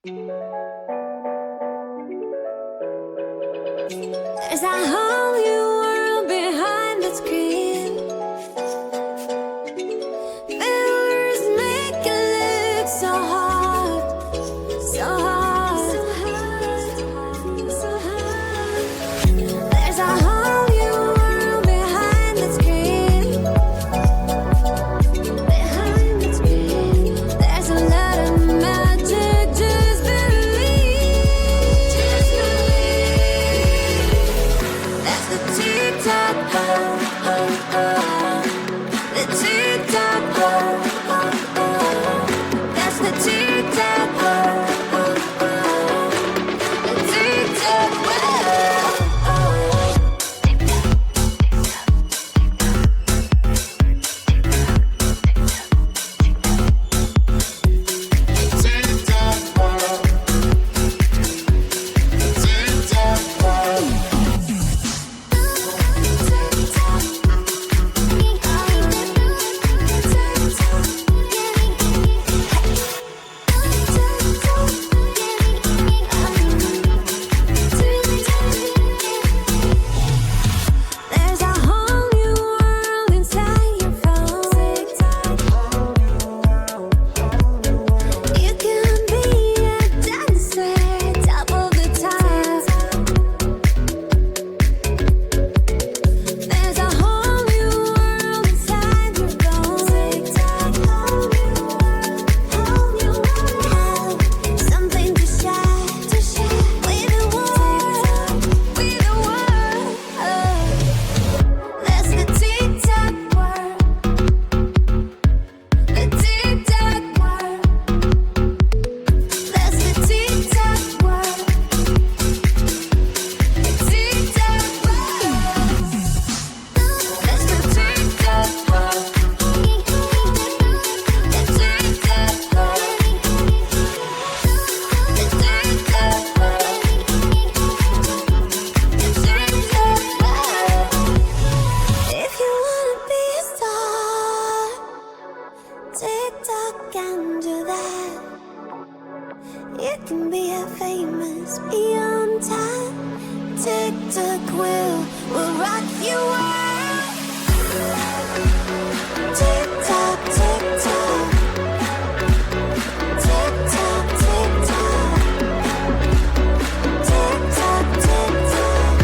There's a whole new world behind the screen. Filters make it look so hard, so hard, so hard, so hard. There's a whole new world behind the screen. Behind the screen, there's a lot of magic. Just believe, just believe. That's the TikTok, the TikTok, that's the TikTok, the TikTok world. There's a whole new world inside your phone. You can be a dancer, top of the top. There's a whole new world inside your phone. Whole new world, something to share with the world, with the world. That's the TikTok world, the TikTok world. That's the TikTok world, the TikTok world. That's the TikTok world, the TikTok world, the TikTok world, the TikTok world. If you wanna be a star, TikTok can do that. You can be a famous, be on time. TikTok will rock you out. TikTok, TikTok, TikTok, TikTok, TikTok, TikTok.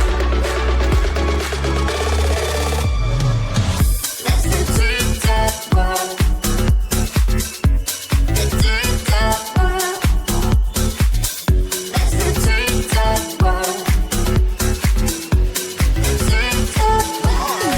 That's the TikTok world, the TikTok world. That's the TikTok world, the TikTok world.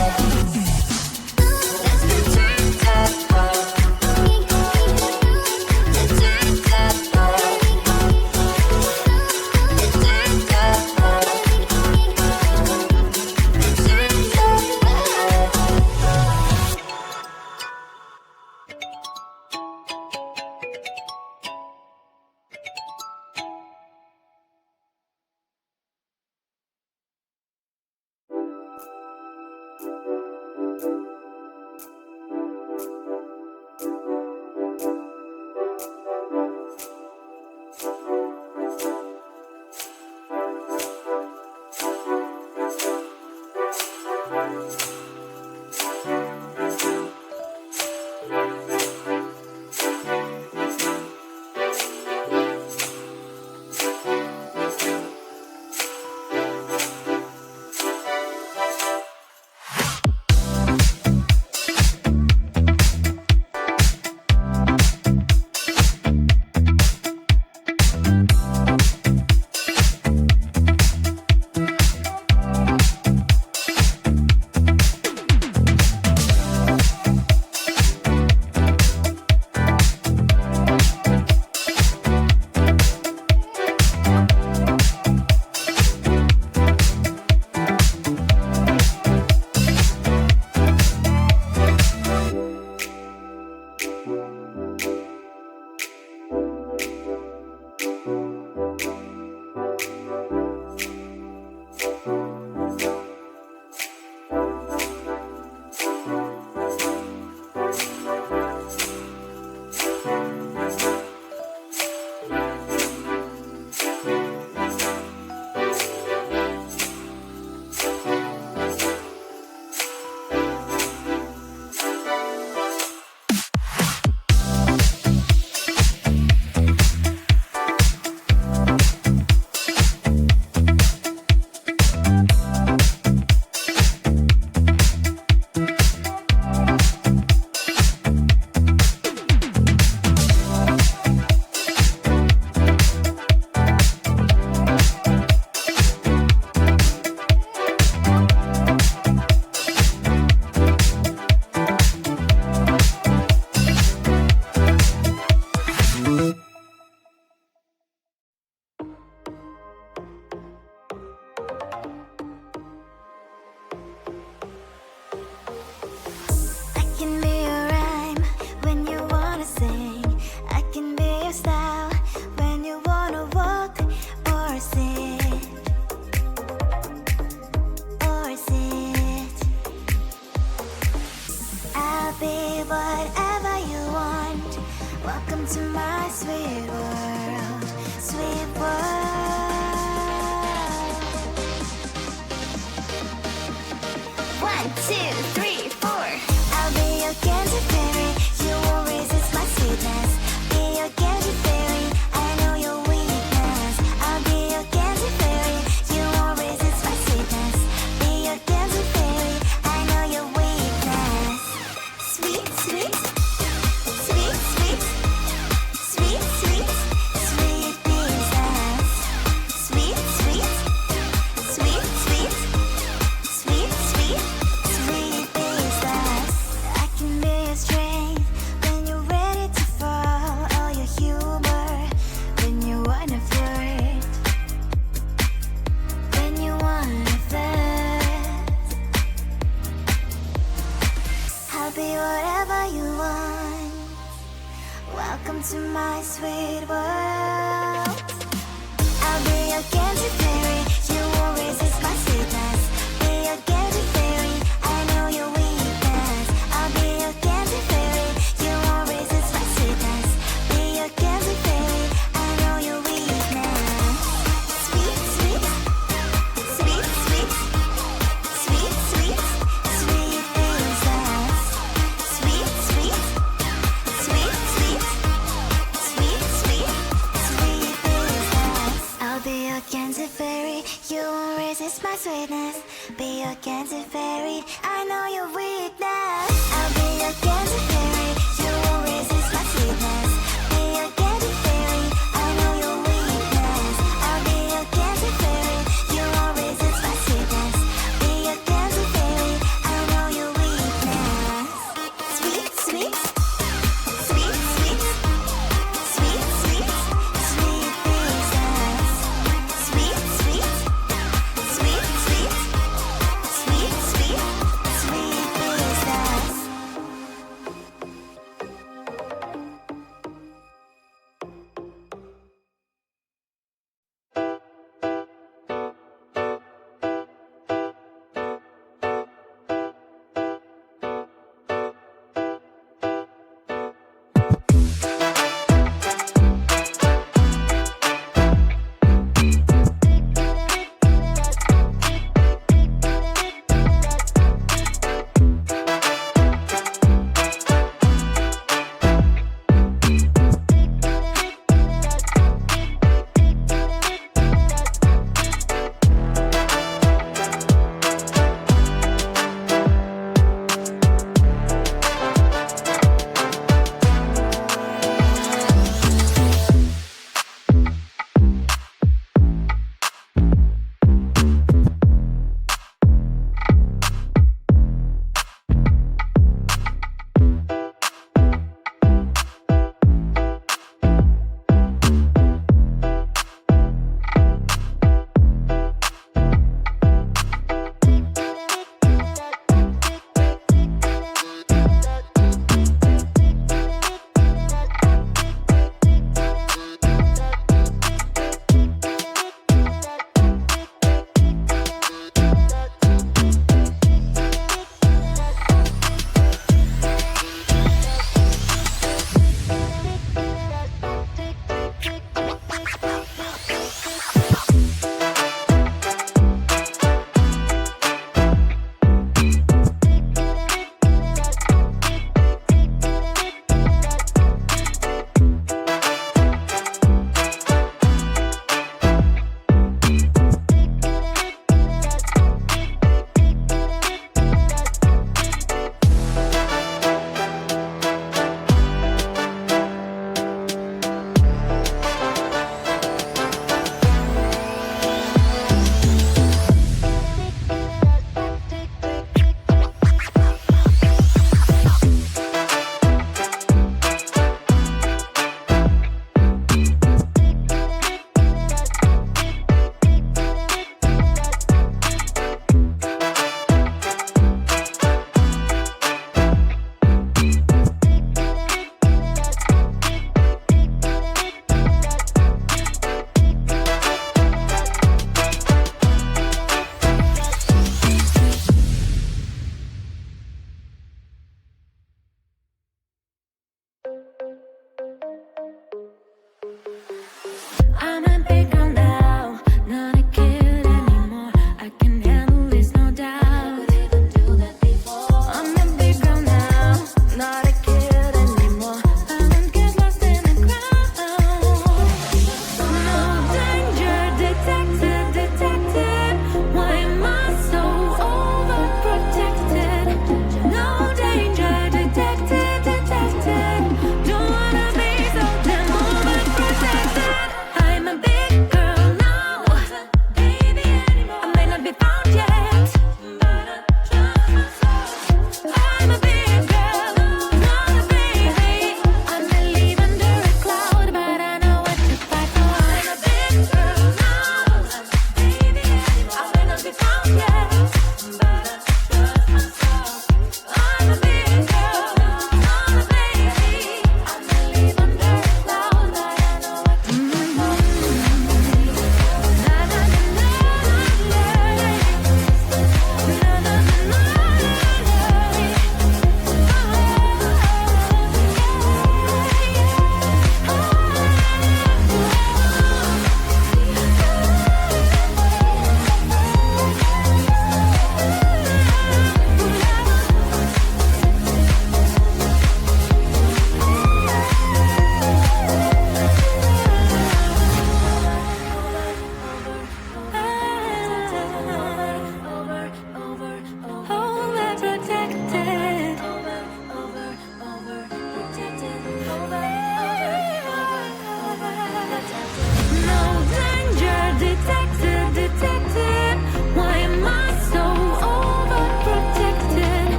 resist my sweetness. Be your cancer fairy, I know your weakness. I'll be your cancer fairy, you won't resist my sweetness. Be your cancer fairy, I know your weakness. I'll be your cancer fairy, you won't resist my sweetness. Be your cancer fairy, I know your weakness. Sweet, sweet, sweet, sweet, sweet, sweet, sweet business. Sweet, sweet, sweet, sweet, sweet, sweet, sweet business. I'm